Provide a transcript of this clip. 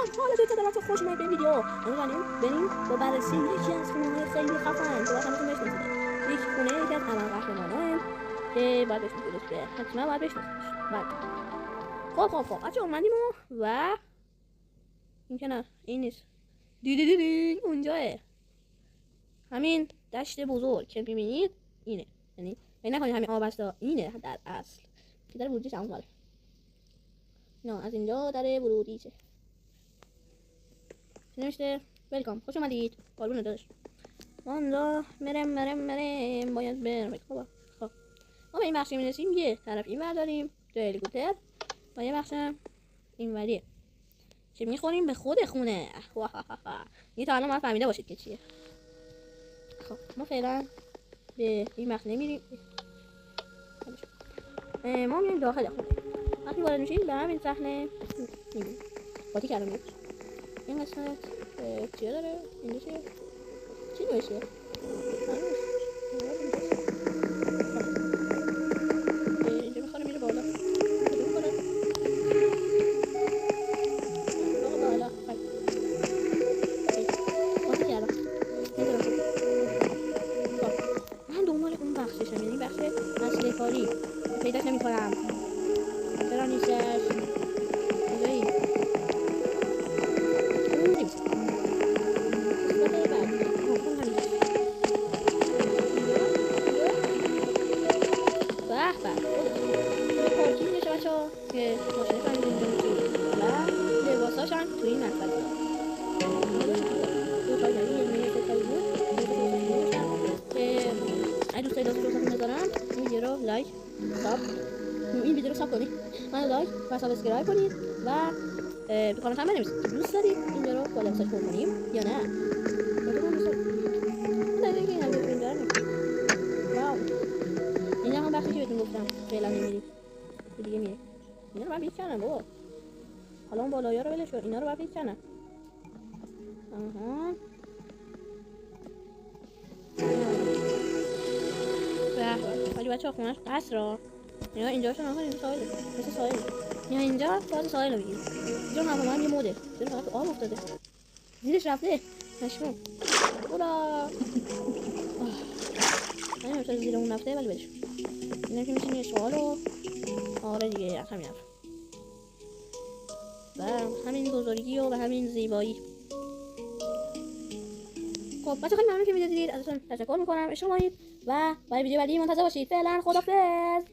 سلام، حالتون چطوره؟ خوش اومدید به ویدیو. امروز بریم با بررسی یکی از خونه‌های خیلی خفن که همتون بشناسید. یک خونه یکی از ابرقهرمانان که باید بشناسیدش، که حتما باید بشناسیدش. خب بچه‌ها اومدیم و این که نه، این نیست. دیدی اونجاه. همین دشت بزرگ که می‌بینید اینه. یعنی نکنید همین آبستا اینه در اصل. که در ورودیش همون بالا. نه، از اینجا در ورودیشه. نوشته ویلکام، خوش اومدید. قربون داداش. آنجا مرم باید برم. خب ما به این بخش میرسیم. یه طرف این ور داریم هلیکوپتر و یه بخش این وریه که میخوریم به خود خونه. این تا الان ما فهمیده باشید که چیه. خب ما فعلا به این بخش نمیریم. ما میریم داخل خونه. وقتی وارد میشیم به همین صحنه میبینیم قاطی کردم. این قسمت چیه داره؟ اینجا چیه؟ چی نوشته؟ اینجا میخواره میره بالا. کجا میخواره؟ بالا. قاطی کردم. من دنبال اون بخششم، یعنی بخش مسئله کاری پیداش نمیکنم. چرا نیستش؟ کجایی؟ که ماشین فهمیده اینجا میتونید و لباساشم توی این مطبعه دو تا جایی یه میره ستایی بود که اگه دوست دارید دوستتون بذارم این ویدیو رو لایک ساب کنید، من لایک و سابسکرایب کنید و تو کامنت هم بنویسید دوست دارید این ویدیو رو با لباساش پر کنیم یا نه. واو، این هم بخشی که بهتون گفتم فعلا نمیریم دیگه میره. اینا رو باید بیکنم بابا. حالا اون بالایی ها رو ولش کن، اینا رو باید بیکنم. ولی بچه ها خونهش قصر را نگاه اینجا شو نگاه، اینجا ساحله مثل ساحله. نگاه اینجا باید ساحل رو بگیریم. اینجا هوا هم یه موده چرا فقط تو آب افتاده زیرش رفته نشمون بودا. من نمیشه زیر اون رفته ولی بلش اینه که میشین یه سوال و آره دیگه از همین حرف و همین بزرگی و به همین زیبایی. خب بچه خیلی ممنون که ویدیو دیدید، ازتون تشکر میکنم. اشتراک کنید و برای ویدیو بعدی منتظر باشید. فعلا خدافظ.